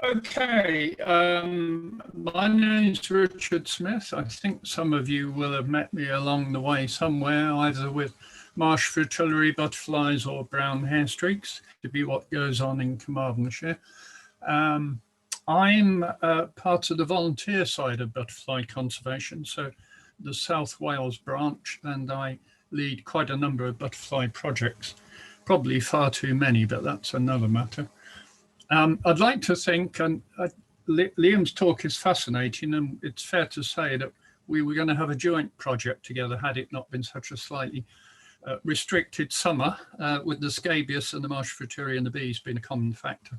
Okay, my name's Richard Smith. I think some of you will have met me along the way somewhere, either with marsh fritillary butterflies or brown hairstreaks, to be what goes on in Carmarthenshire. I'm part of the volunteer side of butterfly conservation, so the South Wales branch, and I lead quite a number of butterfly projects, probably far too many, but that's another matter. I'd like to think, and Liam's talk is fascinating, and it's fair to say that we were going to have a joint project together had it not been such a slightly restricted summer, with the scabious and the marsh fritillary and the bees being a common factor.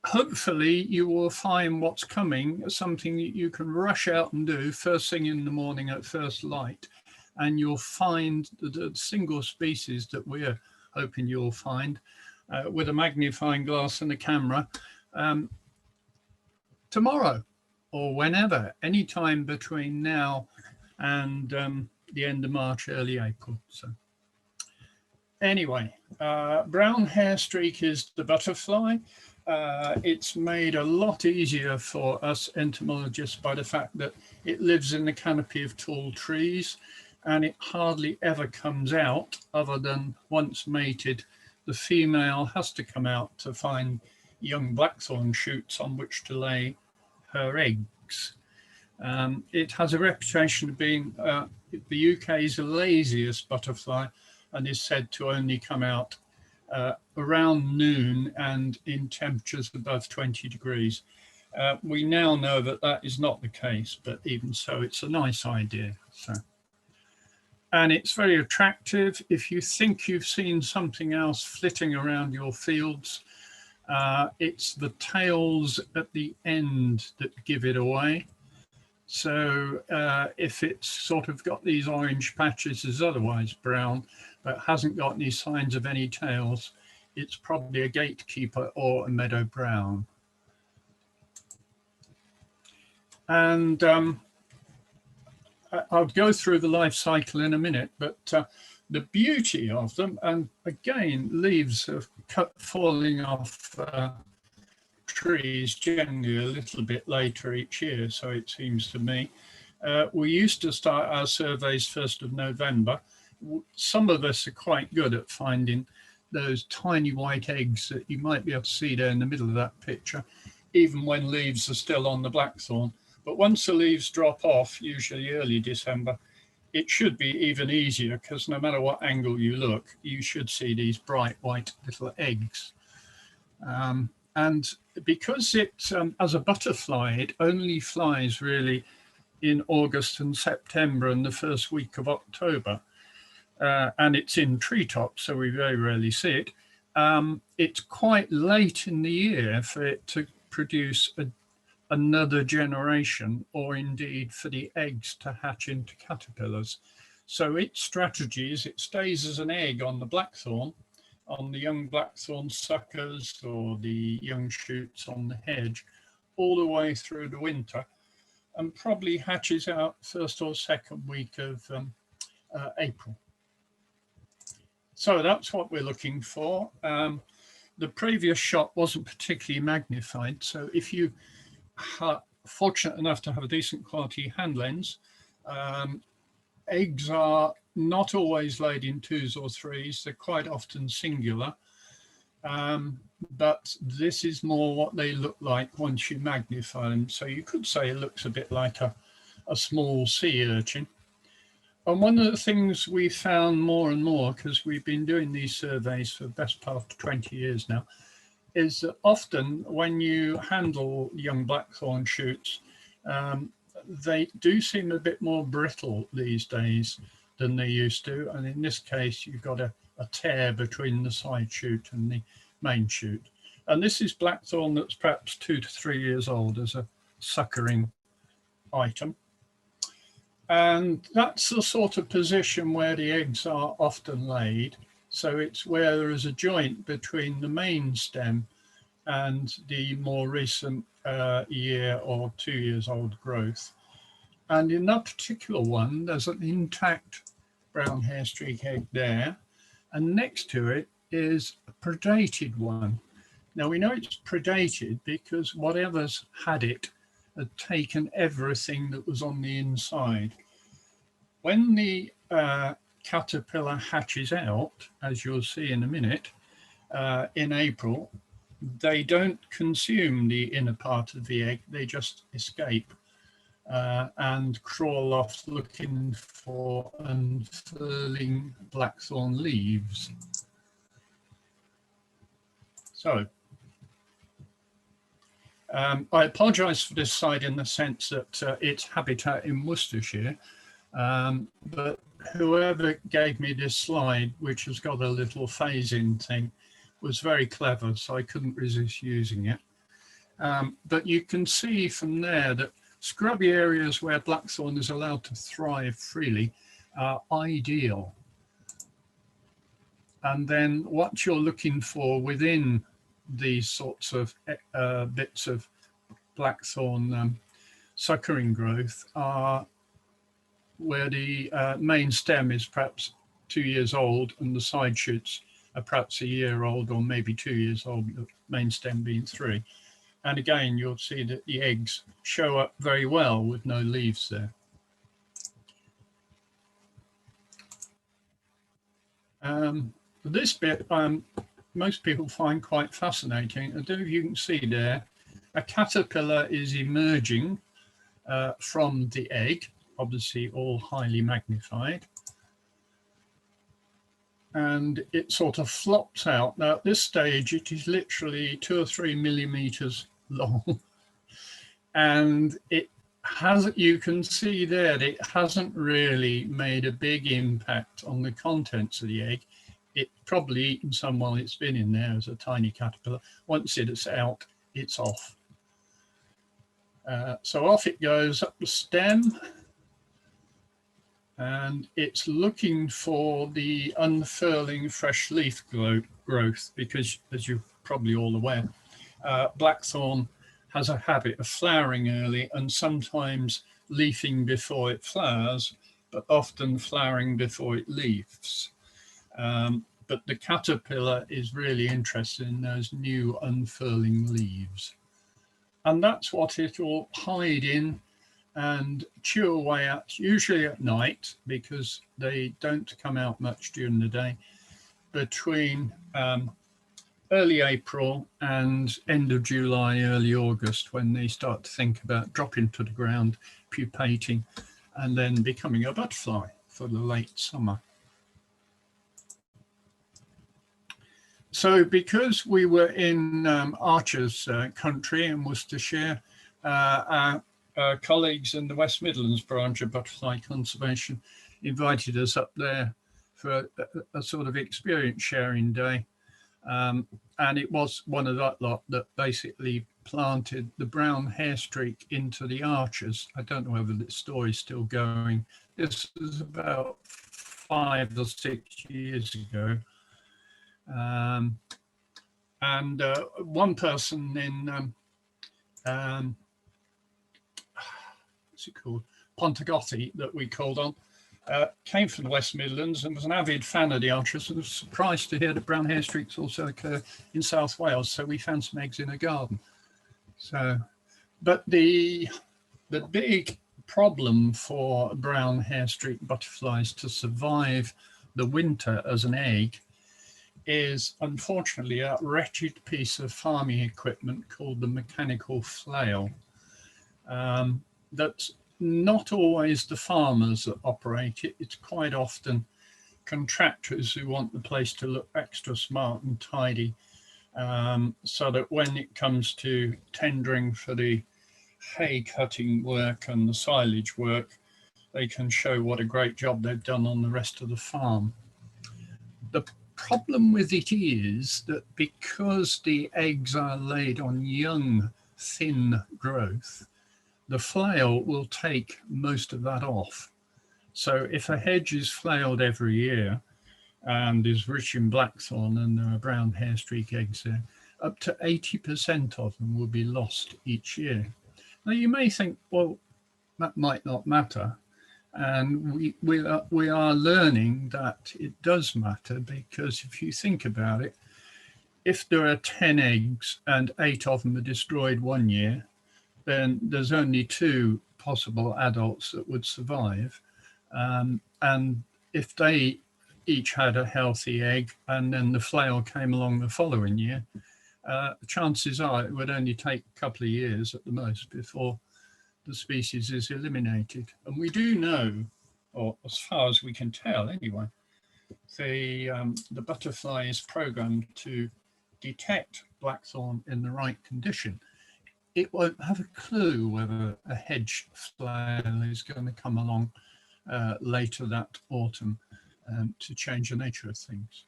Hopefully you will find what's coming something that you can rush out and do first thing in the morning at first light, and you'll find the single species that we're hoping you'll find with a magnifying glass and a camera tomorrow or whenever, anytime between now and the end of March, early April. So anyway, brown hairstreak is the butterfly. It's made a lot easier for us entomologists by the fact that it lives in the canopy of tall trees, and it hardly ever comes out other than once mated. The female has to come out to find young blackthorn shoots on which to lay her eggs. It has a reputation of being the UK's laziest butterfly, and is said to only come out around noon and in temperatures above 20 degrees. We now know that that is not the case, but even so, it's a nice idea. So. And it's very attractive. If you think you've seen something else flitting around your fields, it's the tails at the end that give it away. So if it's sort of got these orange patches, is otherwise brown, but hasn't got any signs of any tails, it's probably a gatekeeper or a meadow brown. And I'll go through the life cycle in a minute, but the beauty of them, and again, leaves are falling off trees generally a little bit later each year, so it seems to me. We used to start our surveys 1st of November. Some of us are quite good at finding those tiny white eggs that you might be able to see there in the middle of that picture, even when leaves are still on the blackthorn. But once the leaves drop off, usually early December, it should be even easier, because no matter what angle you look, you should see these bright white little eggs. And because it, as a butterfly, it only flies really in August and September and the first week of October, and it's in treetops, so we very rarely see it. It's quite late in the year for it to produce another generation, or indeed for the eggs to hatch into caterpillars. So its strategy is it stays as an egg on the blackthorn, on the young blackthorn suckers or the young shoots on the hedge, all the way through the winter, and probably hatches out first or second week of April. So that's what we're looking for. The previous shot wasn't particularly magnified, so if you fortunate enough to have a decent quality hand lens, eggs are not always laid in 2s or 3s, they're quite often singular, but this is more what they look like once you magnify them. So you could say it looks a bit like a small sea urchin. And one of the things we found more and more, because we've been doing these surveys for the best part of 20 years now, is that often when you handle young blackthorn shoots, they do seem a bit more brittle these days than they used to. And in this case, you've got a tear between the side shoot and the main shoot. And this is blackthorn that's perhaps 2 to 3 years old as a suckering item. And that's the sort of position where the eggs are often laid. So it's where there is a joint between the main stem and the more recent year or 2 years old growth. And in that particular one, there's an intact brown hairstreak egg there. And next to it is a predated one. Now we know it's predated because whatever's had it had taken everything that was on the inside. When the caterpillar hatches out, as you'll see in a minute, in April, they don't consume the inner part of the egg, they just escape and crawl off looking for unfurling blackthorn leaves. So, I apologise for this side in the sense that it's habitat in Worcestershire, but whoever gave me this slide, which has got a little phase-in thing, was very clever, so I couldn't resist using it. But you can see from there that scrubby areas where blackthorn is allowed to thrive freely are ideal. And then what you're looking for within these sorts of bits of blackthorn suckering growth are where the main stem is perhaps 2 years old and the side shoots are perhaps a year old or maybe 2 years old, the main stem being 3. And again, you'll see that the eggs show up very well with no leaves there. This bit most people find quite fascinating. I don't know if you can see there, a caterpillar is emerging from the egg, obviously all highly magnified. And it sort of flops out. Now at this stage, it is literally 2 or 3 millimeters long. And it has, you can see there, it hasn't really made a big impact on the contents of the egg. It probably eaten some while it's been in there as a tiny caterpillar. Once it's out, it's off. So off it goes up the stem, and it's looking for the unfurling fresh leaf growth because, as you're probably all aware, blackthorn has a habit of flowering early and sometimes leafing before it flowers, but often flowering before it leaves. But the caterpillar is really interested in those new unfurling leaves. And that's what it will hide in and chew away at, usually at night, because they don't come out much during the day, between early April and end of July, early August, when they start to think about dropping to the ground, pupating, and then becoming a butterfly for the late summer. So because we were in Archer's country in Worcestershire, our colleagues in the West Midlands branch of Butterfly Conservation invited us up there for a sort of experience sharing day. And it was one of that lot that basically planted the brown hairstreak into the Archers. I don't know whether the story's still going. This was about 5 or 6 years ago. One person in what's it called, Pontegothi, that we called on, came from the West Midlands and was an avid fan of the Archers and was surprised to hear that brown hairstreaks also occur in South Wales. So we found some eggs in a garden. So, but the big problem for brown hairstreak butterflies to survive the winter as an egg is unfortunately a wretched piece of farming equipment called the mechanical flail. That's not always the farmers that operate it. It's quite often contractors who want the place to look extra smart and tidy, so that when it comes to tendering for the hay cutting work and the silage work, they can show what a great job they've done on the rest of the farm. The problem with it is that because the eggs are laid on young, thin growth, the flail will take most of that off. So if a hedge is flailed every year and is rich in blackthorn and there are brown hairstreak eggs there, up to 80% of them will be lost each year. Now you may think, well, that might not matter. And we are learning that it does matter, because if you think about it, if there are 10 eggs and 8 of them are destroyed one year, then there's only 2 possible adults that would survive. And if they each had a healthy egg and then the flail came along the following year, chances are it would only take a couple of years at the most before the species is eliminated. And we do know, or as far as we can tell anyway, the butterfly is programmed to detect blackthorn in the right condition. It won't have a clue whether a hedge flail is going to come along later that autumn to change the nature of things.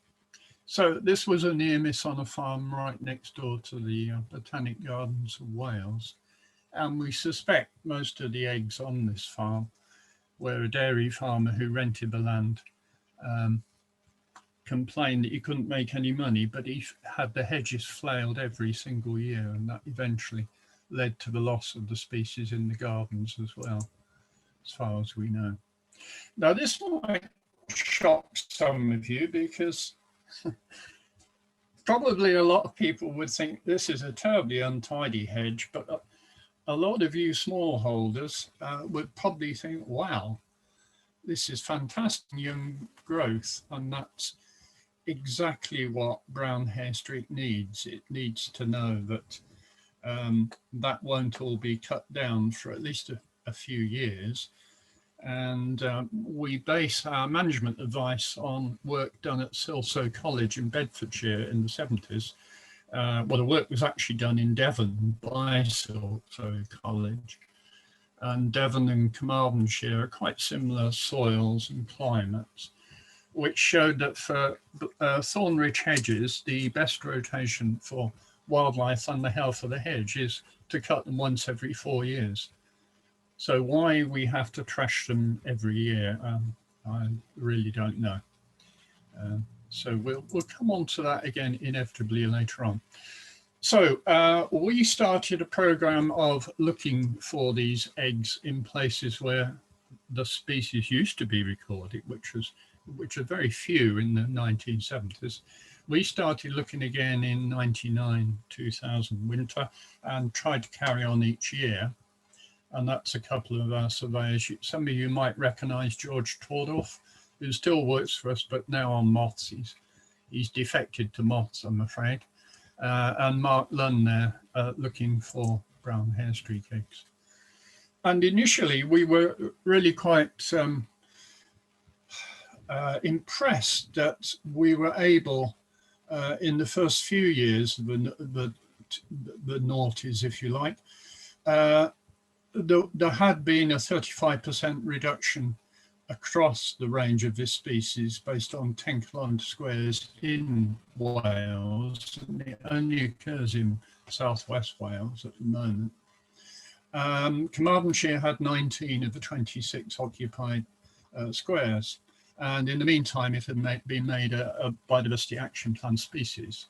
So this was a near miss on a farm right next door to the Botanic Gardens of Wales. And we suspect most of the eggs on this farm where a dairy farmer who rented the land complained that he couldn't make any money, but he had the hedges flailed every single year, and that eventually led to the loss of the species in the gardens as well, as far as we know. Now, this might shock some of you because probably a lot of people would think this is a terribly untidy hedge, but a lot of you smallholders would probably think, wow, this is fantastic young growth, and that's exactly what brown hairstreak needs. It needs to know that that won't all be cut down for at least a few years. And we base our management advice on work done at Silsoe College in Bedfordshire in the 70s. Well, the work was actually done in Devon by Silsoe College. And Devon and Carmarthenshire are quite similar soils and climates, which showed that for thorn-rich hedges, the best rotation for wildlife and the health of the hedge is to cut them once every 4 years. So why we have to trash them every year, I really don't know. So we'll come on to that again inevitably later on. So we started a program of looking for these eggs in places where the species used to be recorded, which are very few in the 1970s. We started looking again in 99-2000 winter and tried to carry on each year. And that's a couple of our surveyors. Some of you might recognize George Tordorf, who still works for us, but now on moths. He's defected to moths, I'm afraid. And Mark Lunn there looking for brown hairstreak eggs. And initially we were really quite impressed that we were able, in the first few years, the noughties, if you like, there had been a 35% reduction across the range of this species based on 10 kilometre squares in Wales, and it only occurs in southwest Wales at the moment. Carmarthenshire had 19 of the 26 occupied squares, and in the meantime it had been made a biodiversity action plan species.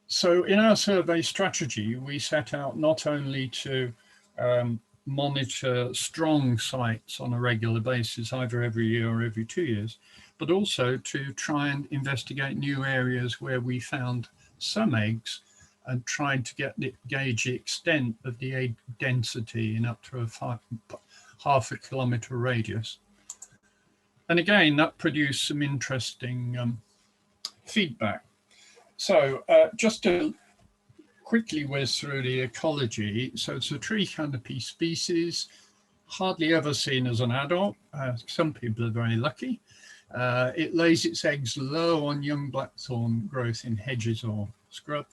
So in our survey strategy, we set out not only to monitor strong sites on a regular basis, either every year or every 2 years, but also to try and investigate new areas where we found some eggs and tried to gauge the extent of the egg density in up to a half a kilometre radius. And again, that produced some interesting feedback. So just to quickly whiz through the ecology. So it's a tree canopy species, hardly ever seen as an adult. Some people are very lucky. It lays its eggs low on young blackthorn growth in hedges or scrub,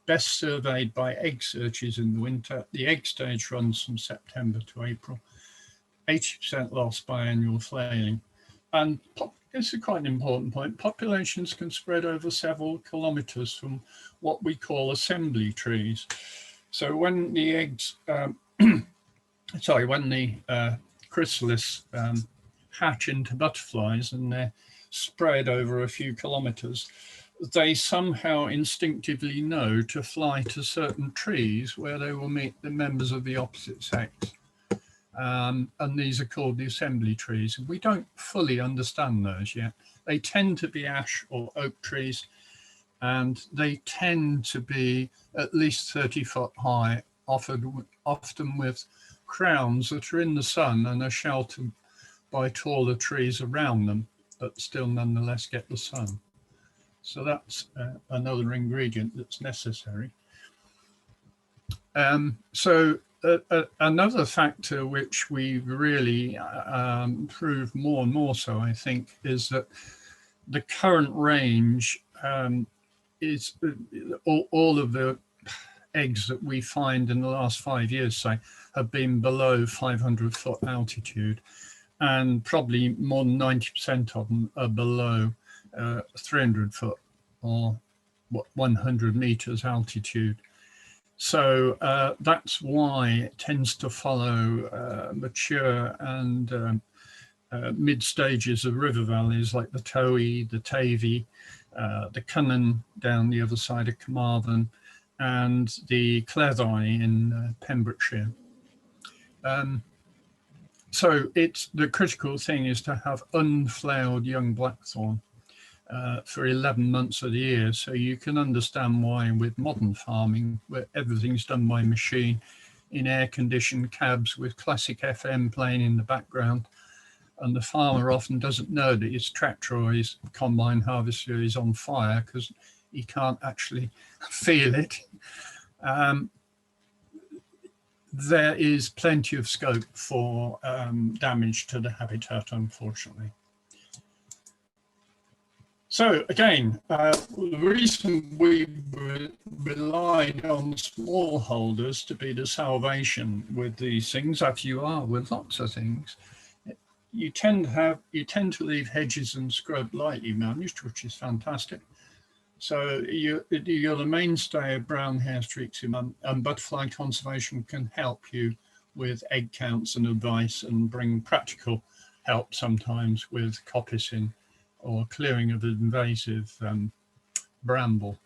best surveyed by egg searches in the winter. The egg stage runs from September to April, 80% loss by annual flailing. And this is quite an important point. Populations can spread over several kilometres from what we call assembly trees. So when the eggs, when the chrysalis hatch into butterflies and they're spread over a few kilometres, they somehow instinctively know to fly to certain trees where they will meet the members of the opposite sex. And these are called the assembly trees. We don't fully understand those yet. They tend to be ash or oak trees. and they tend to be at least 30 foot high, often with crowns that are in the sun and are sheltered by taller trees around them, but still nonetheless get the sun. So that's another ingredient that's necessary. Another factor which we really prove more and more so, I think, is that the current range is all of the eggs that we find in the last 5 years, say, have been below 500 foot altitude, and probably more than 90% of them are below 300 foot or 100 meters altitude. So that's why it tends to follow mature and mid stages of river valleys like the Towy, the Tavy, the Cunnan down the other side of Carmarthen, and the Cleddau in Pembrokeshire. So the critical thing is to have unflowered young blackthorn for 11 months of the year. So you can understand why with modern farming, where everything's done by machine in air-conditioned cabs with classic FM playing in the background, and the farmer often doesn't know that his tractor or his combine harvester is on fire because he can't actually feel it. There is plenty of scope for damage to the habitat, unfortunately. So again, the reason we relied on smallholders to be the salvation with these things, as you are with lots of things, you tend to leave hedges and scrub lightly managed, which is fantastic. So you're the mainstay of brown hairstreaks, and butterfly conservation can help you with egg counts and advice and bring practical help sometimes with coppicing or clearing of invasive bramble.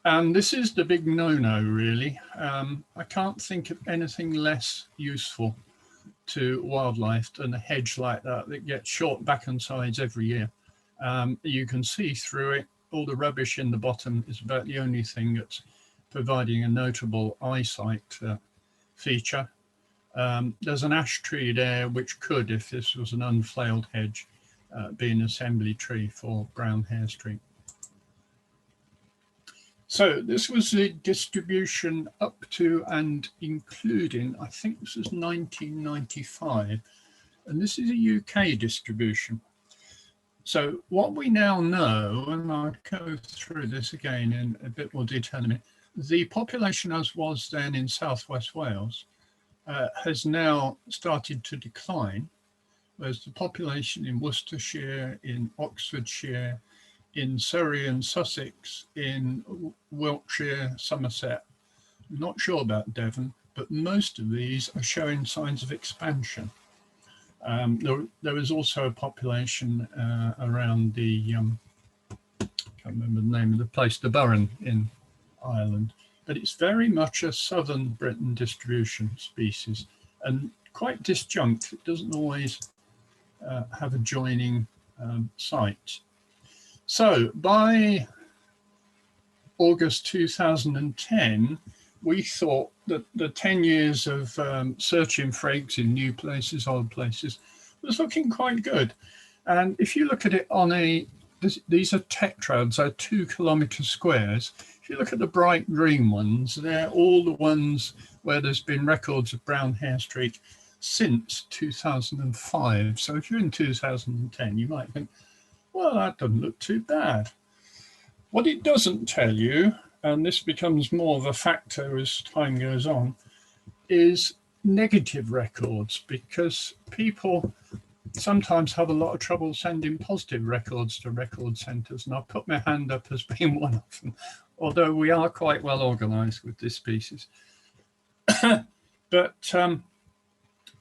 And this is the big no-no, really. I can't think of anything less useful to wildlife than a hedge like that gets short back and sides every year. You can see through it. All the rubbish in the bottom is about the only thing that's providing a notable eyesight feature. There's an ash tree there which could, if this was an unflailed hedge, be an assembly tree for brown hairstreak. So this was the distribution up to and including, I think this is 1995, and this is a UK distribution. So what we now know, and I'll go through this again in a bit more detail in a minute, the population as was then in Southwest Wales has now started to decline, whereas the population in Worcestershire, in Oxfordshire, in Surrey and Sussex, in Wiltshire, Somerset, I'm not sure about Devon, but most of these are showing signs of expansion. There is also a population around the, I can't remember the name of the place, the Burren in Ireland, but it's very much a southern Britain distribution species and quite disjunct. It doesn't always have a joining site. So by August 2010, we thought that the 10 years of searching for eggs in new places, old places, was looking quite good. And if you look at it on these are tetrads, they're 2 kilometre squares. If you look at the bright green ones, they're all the ones where there's been records of brown hairstreak since 2005. So if you're in 2010, you might think, well, that doesn't look too bad. What it doesn't tell you, and this becomes more of a factor as time goes on, is negative records, because people sometimes have a lot of trouble sending positive records to record centres, and I'll put my hand up as being one of them, although we are quite well organised with this species. But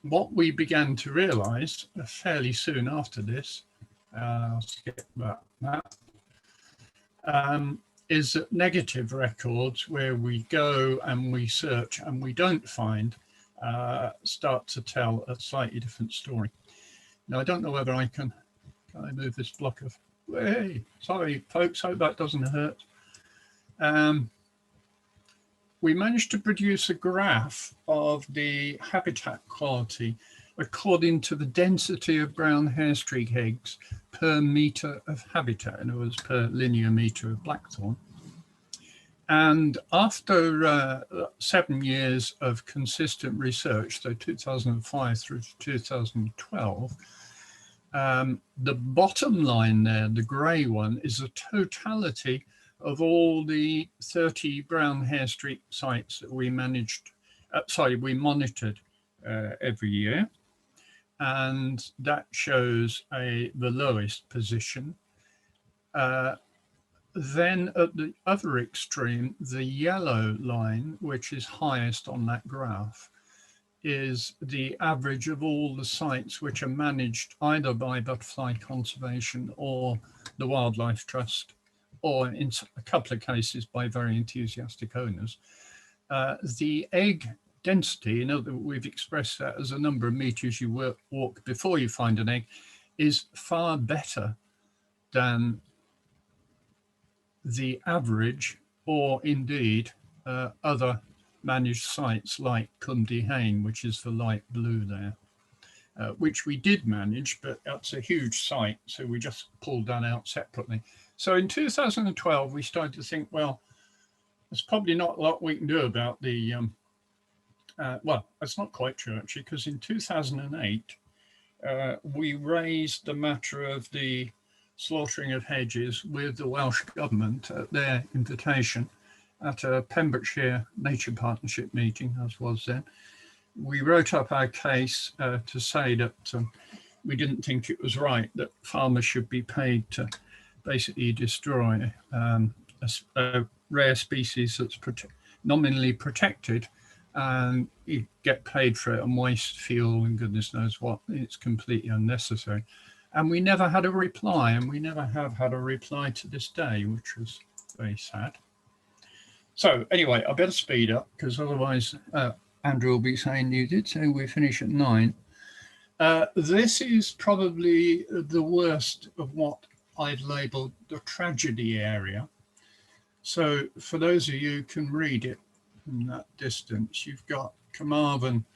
what we began to realise fairly soon after this, I'll skip that map, is that negative records, where we go and we search and we don't find, start to tell a slightly different story. Now, I don't know whether can I move this block of Hey, sorry, folks, hope that doesn't hurt. We managed to produce a graph of the habitat quality according to the density of brown hairstreak eggs per metre of habitat, in other words, per linear metre of blackthorn. And after 7 years of consistent research, so 2005 through 2012, the bottom line there, the grey one, is the totality of all the 30 brown hairstreak sites that we monitored every year. And that shows the lowest position. Then at the other extreme, the yellow line, which is highest on that graph, is the average of all the sites which are managed either by Butterfly Conservation or the Wildlife Trust, or in a couple of cases by very enthusiastic owners. The egg density, you know, that we've expressed that as a number of meters you walk before you find an egg, is far better than the average, or indeed other managed sites like Cumdy Hain, which is the light blue there, which we did manage, but that's a huge site, so we just pulled that out separately. So in 2012, we started to think, well, there's probably not a lot we can do about the, well, that's not quite true actually, because in 2008, we raised the matter of the slaughtering of hedges with the Welsh Government at their invitation at a Pembrokeshire Nature Partnership meeting, as was then. We wrote up our case to say that we didn't think it was right that farmers should be paid to basically destroy a rare species that's nominally protected, and you get paid for it and waste fuel and goodness knows what. It's completely unnecessary. And we never had a reply, and we never have had a reply to this day, which was very sad. So anyway, I better speed up, because otherwise Andrew will be saying you did say we finish at 9. This is probably the worst of what I've labelled the tragedy area. So for those of you who can read it from that distance, you've got Carmarthen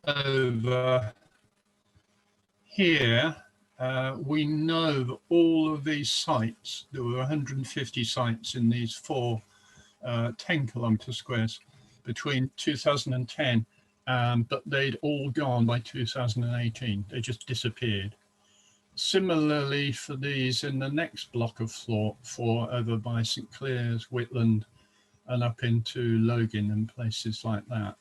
over here. We know that all of these sites, there were 150 sites in these 4 10-kilometre squares between 2010, but they'd all gone by 2018. They just disappeared. Similarly for these in the next block of 4 over by St Clears, Whitland, and up into Logan and places like that.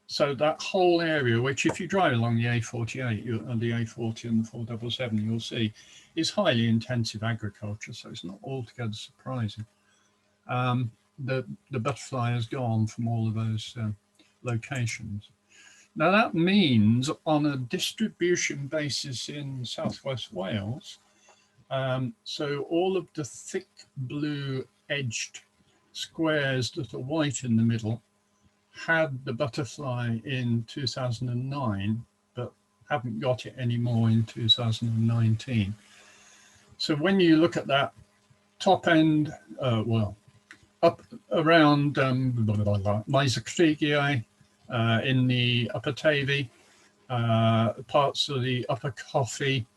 So that whole area, which if you drive along the A48 and the A40 and the 477, you'll see is highly intensive agriculture. So it's not altogether surprising. The butterfly has gone from all of those locations. Now that means on a distribution basis in Southwest Wales, so all of the thick blue edged squares that are white in the middle had the butterfly in 2009, but haven't got it anymore in 2019. So when you look at that top end, well, up around Myzocregiae, in the Upper Tavy, parts of the Upper Coffey,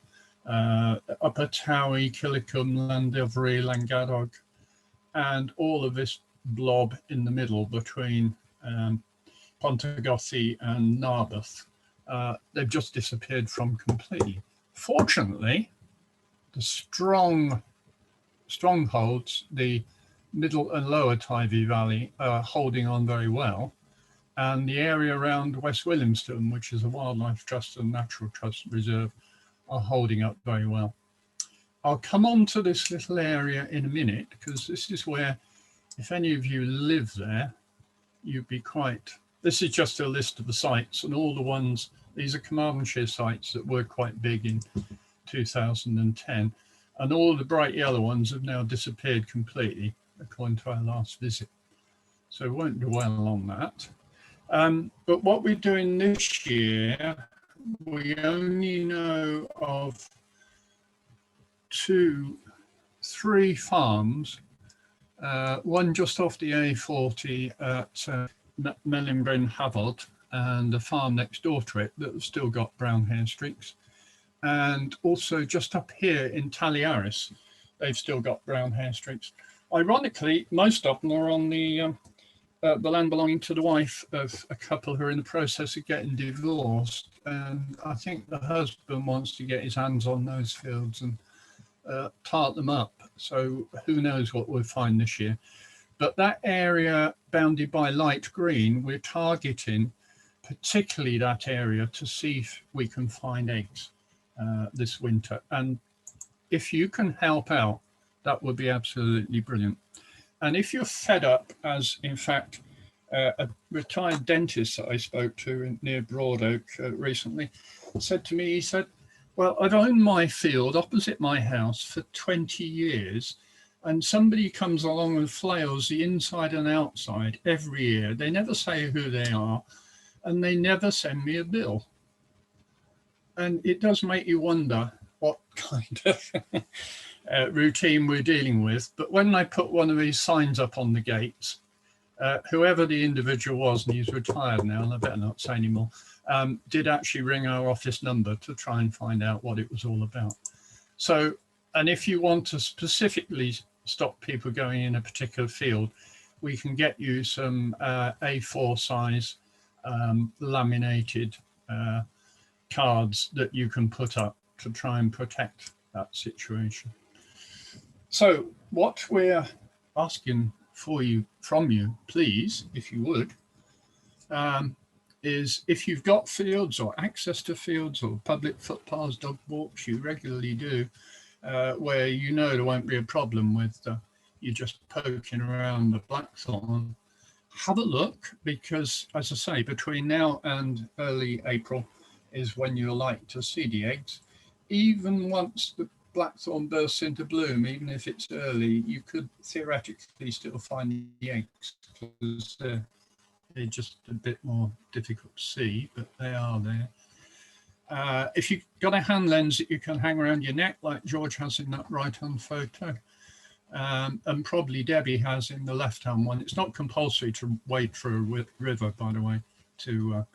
Upper Towie, Killicum, Llandovery, Llangadog, and all of this blob in the middle between Pontargothi and Narberth. They've just disappeared from completely. Fortunately, the strongholds, the middle and lower Teivi Valley, are holding on very well. And the area around West Williamston, which is a Wildlife Trust and Natural Trust Reserve, are holding up very well. I'll come on to this little area in a minute, because this is where, if any of you live there, you'd be quite... This is just a list of the sites, and all the ones, these are Carmarthenshire sites that were quite big in 2010, and all the bright yellow ones have now disappeared completely, according to our last visit. So we won't dwell on that. But what we're doing this year, we only know of 3 farms, one just off the A40 at Melin Bryn Havod, and a farm next door to it that have still got brown hair streaks. And also just up here in Talliaris, they've still got brown hair streaks. Ironically, most of them are on the land belonging to the wife of a couple who are in the process of getting divorced. And I think the husband wants to get his hands on those fields and tart them up. So who knows what we'll find this year. But that area bounded by light green, we're targeting particularly that area to see if we can find eggs this winter. And if you can help out, that would be absolutely brilliant. And if you're fed up, as in fact a retired dentist that I spoke to near Broadoak recently said to me, he said, well, I've owned my field opposite my house for 20 years, and somebody comes along and flails the inside and outside every year. They never say who they are, and they never send me a bill. And it does make you wonder what kind of routine we're dealing with. But when I put one of these signs up on the gates, whoever the individual was, and he's retired now, and I better not say anymore, did actually ring our office number to try and find out what it was all about. So, and if you want to specifically stop people going in a particular field, we can get you some A4 size laminated cards that you can put up to try and protect that situation. So what we're asking from you, please, if you would, is if you've got fields or access to fields or public footpaths, dog walks, you regularly do, where you know there won't be a problem with you just poking around the blackthorn, have a look, because as I say, between now and early April is when you'll like to see the eggs. Even once the blackthorn bursts into bloom, even if it's early, you could theoretically still find the eggs, because they're just a bit more difficult to see, but they are there. If you've got a hand lens that you can hang around your neck, like George has in that right-hand photo, and probably Debbie has in the left-hand one. It's not compulsory to wade through a river, by the way, to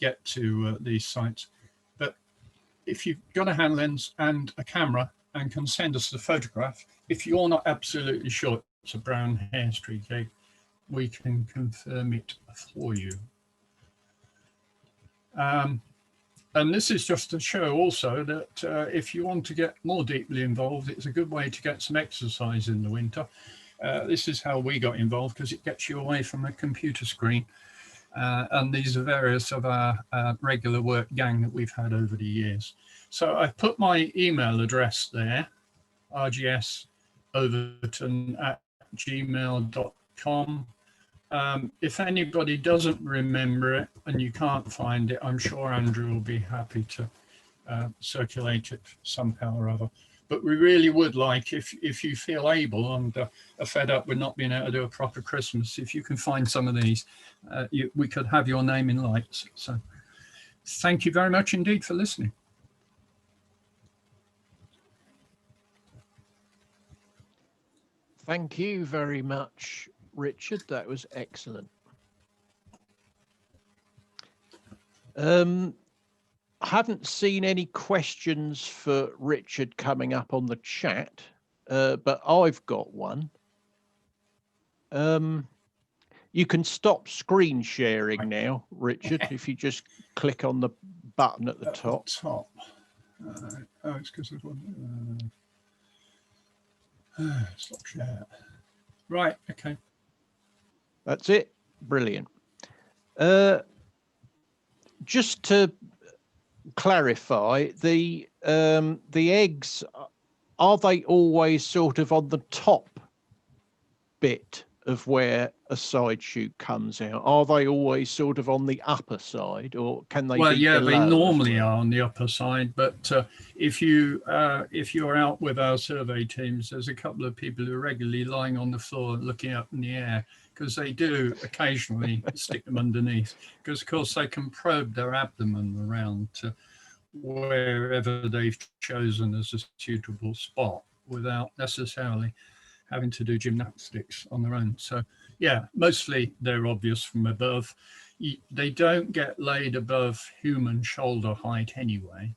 get to these sites. But if you've got a hand lens and a camera and can send us the photograph, if you're not absolutely sure it's a brown hair streak egg, we can confirm it for you. And this is just to show also that if you want to get more deeply involved, it's a good way to get some exercise in the winter. This is how we got involved, because it gets you away from a computer screen. And these are various of our regular work gang that we've had over the years. So I've put my email address there, rgsoverton@gmail.com. If anybody doesn't remember it and you can't find it, I'm sure Andrew will be happy to circulate it somehow or other. But we really would like, if you feel able and are fed up with not being able to do a proper Christmas, if you can find some of these, we could have your name in lights. So thank you very much indeed for listening. Thank you very much, Richard. That was excellent. I haven't seen any questions for Richard coming up on the chat, but I've got one. You can stop screen sharing now, Richard, if you just click on the button at the top. Oh, it's because of one. Stop share. Right, okay. That's it. Brilliant. Just to clarify, the eggs, are they always sort of on the top bit of where a side shoot comes out, are they always sort of on the upper side, or can they Well, be yeah, below they as normally well? are on the upper side, but if you're out with our survey teams, there's a couple of people who are regularly lying on the floor looking up in the air, because they do occasionally stick them underneath, because of course they can probe their abdomen around to wherever they've chosen as a suitable spot without necessarily having to do gymnastics on their own. So yeah, mostly they're obvious from above. They don't get laid above human shoulder height anyway,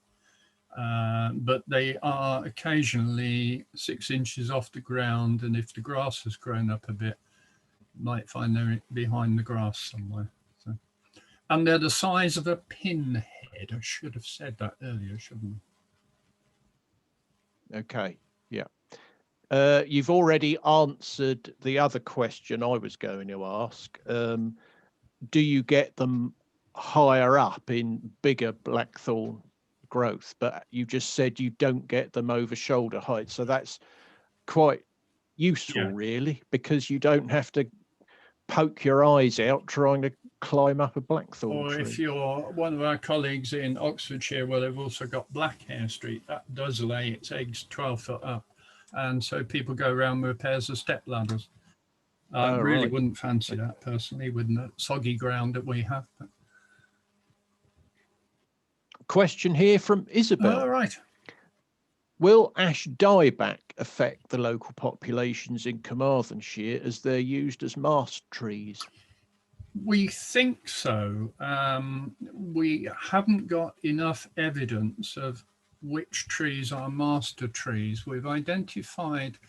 but they are occasionally 6 inches off the ground, and if the grass has grown up a bit, you might find they're behind the grass somewhere. So, and they're the size of a pinhead. I should have said that earlier, shouldn't I? Okay, yeah. You've already answered the other question I was going to ask. Do you get them higher up in bigger blackthorn growth? But you just said you don't get them over shoulder height. So that's quite useful, Yeah. really, because you don't have to poke your eyes out trying to climb up a blackthorn Or tree. if you're one of our colleagues in Oxfordshire, where they've also got black hairstreak, that does lay its eggs 12 foot up. And so people go around with pairs of step ladders. I really Right. wouldn't fancy that personally with the soggy ground that we have. But... Question here from Isabel. All right. Will ash dieback affect the local populations in Carmarthenshire as they're used as mast trees? We think so. We haven't got enough evidence of which trees are master trees. We've identified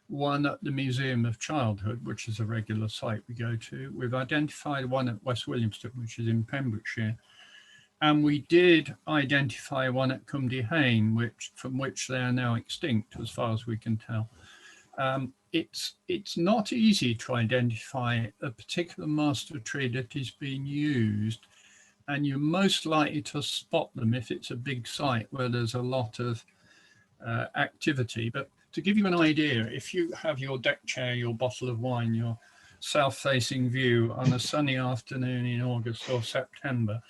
one at the Museum of Childhood, which is a regular site we go to. We've identified one at West Williamston, which is in Pembrokeshire. And we did identify one at Cumdy Hain, from which they are now extinct, as far as we can tell. It's not easy to identify a particular master tree that is being used, and you're most likely to spot them if it's a big site where there's a lot of activity. But to give you an idea, if you have your deck chair, your bottle of wine, your south-facing view on a sunny afternoon in August or September,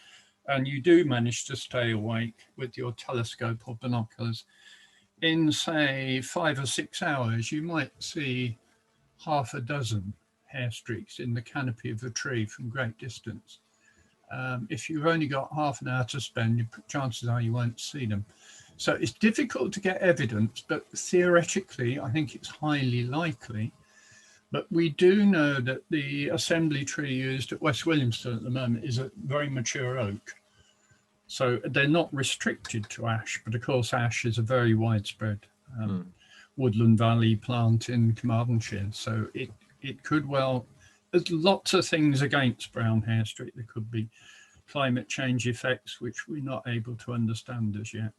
and you do manage to stay awake with your telescope or binoculars, in say 5 or 6 hours, you might see half a dozen hair streaks in the canopy of a tree from great distance. If you've only got half an hour to spend, chances are you won't see them. So it's difficult to get evidence, but theoretically, I think it's highly likely. But we do know that the assembly tree used at West Williamston at the moment is a very mature oak. So they're not restricted to ash, but of course ash is a very widespread woodland valley plant in Carmarthenshire. So it could well, there's lots of things against brown hairstreak. There could be climate change effects, which we're not able to understand as yet.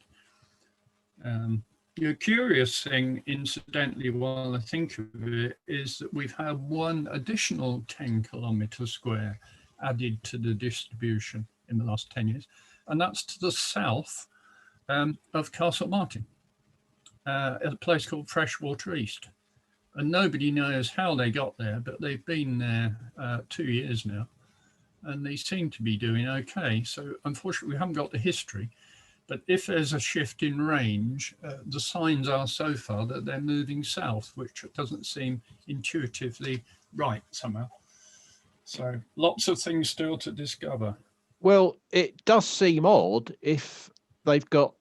The curious thing, incidentally, while I think of it, is that we've had one additional 10 kilometres square added to the distribution in the last 10 years. And that's to the south of Castlemartin, at a place called Freshwater East. And nobody knows how they got there, but they've been there 2 years now, and they seem to be doing okay. So unfortunately, we haven't got the history, but if there's a shift in range, the signs are so far that they're moving south, which doesn't seem intuitively right somehow. So lots of things still to discover. Well, it does seem odd if they've got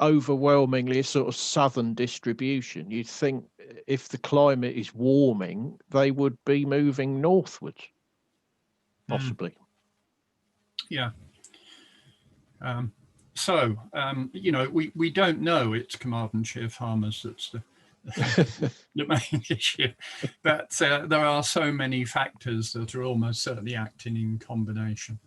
overwhelmingly a sort of southern distribution. You'd think if the climate is warming, they would be moving northwards, possibly. Yeah. You know, we don't know it's Carmarthenshire farmers that's the main issue, but there are so many factors that are almost certainly acting in combination.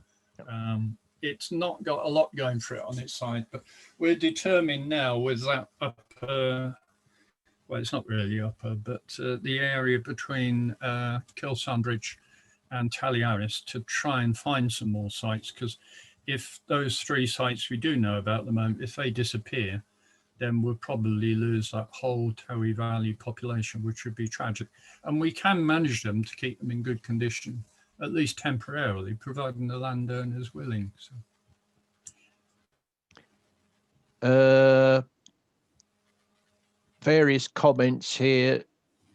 It's not got a lot going for it on its side, but we're determined now with that upper, well, it's not really upper, but the area between Kilsandbridge and Talliaris to try and find some more sites, because if those 3 sites we do know about at the moment, if they disappear, then we'll probably lose that whole Towie Valley population, which would be tragic. And we can manage them to keep them in good condition, at least temporarily, providing the landowner is willing. So. Various comments here.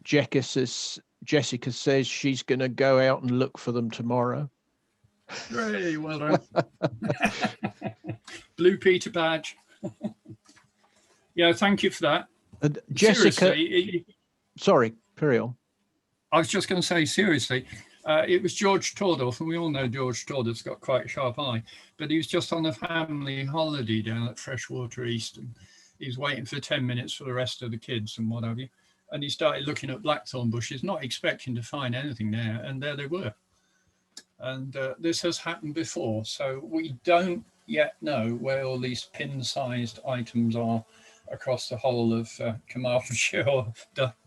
Jessica says she's going to go out and look for them tomorrow. Hooray, well done. Blue Peter badge. Yeah, thank you for that. Jessica, sorry, carry on. I was just going to say, seriously, it was George Tordorf, and we all know George Tordorf's got quite a sharp eye, but he was just on a family holiday down at Freshwater East, and he was waiting for 10 minutes for the rest of the kids and what have you. And he started looking at blackthorn bushes, not expecting to find anything there, and there they were. And this has happened before, so we don't yet know where all these pin-sized items are across the whole of Carmarthenshire or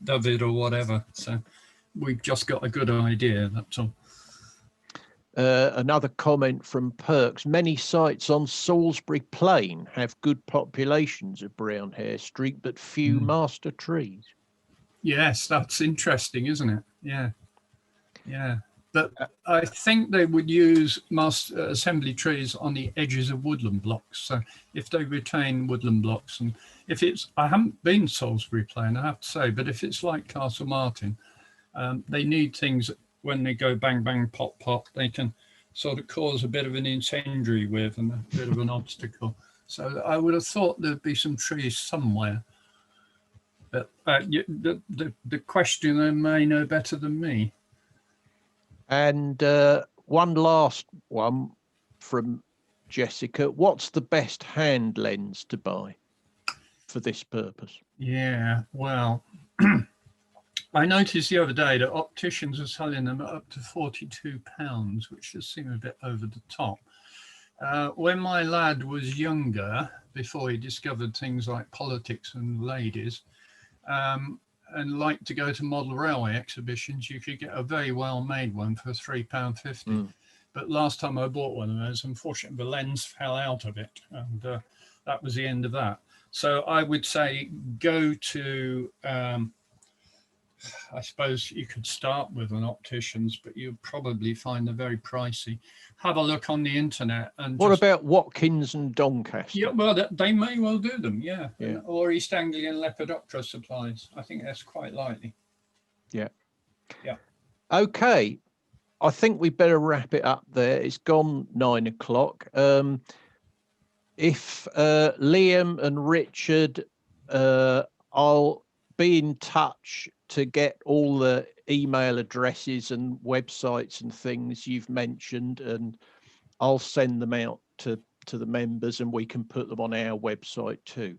David or whatever. So we've just got a good idea, that's all. Another comment from Perks. Many sites on Salisbury Plain have good populations of brown hairstreak, but few master trees. Yes, that's interesting, isn't it? Yeah. Yeah. But I think they would use assembly trees on the edges of woodland blocks. So if they retain woodland blocks, and if it's, I haven't been Salisbury Plain, I have to say, but if it's like Carmarthen, they need things that when they go bang, bang, pop, pop, they can sort of cause a bit of an incendiary with and a bit of an obstacle. So I would have thought there'd be some trees somewhere. But the questioner may know better than me. And one last one from Jessica. What's the best hand lens to buy for this purpose? Yeah, well, I noticed the other day that opticians are selling them at up to £42, which just seemed a bit over the top. When my lad was younger, before he discovered things like politics and ladies, and liked to go to model railway exhibitions, you could get a very well-made one for £3.50. But last time I bought one of those, unfortunately, the lens fell out of it, and that was the end of that. So I would say go to, I suppose you could start with an optician's, but you'll probably find they're very pricey. Have a look on the internet. And what about Watkins and Doncaster? Yeah, well, they may well do them, yeah. Or East Anglian Lepidoptera supplies. I think that's quite likely. Yeah. Yeah. Okay. I think we better wrap it up there. It's gone 9 o'clock. If Liam and Richard, I'll be in touch to get all the email addresses and websites and things you've mentioned, and I'll send them out to the members, and we can put them on our website too.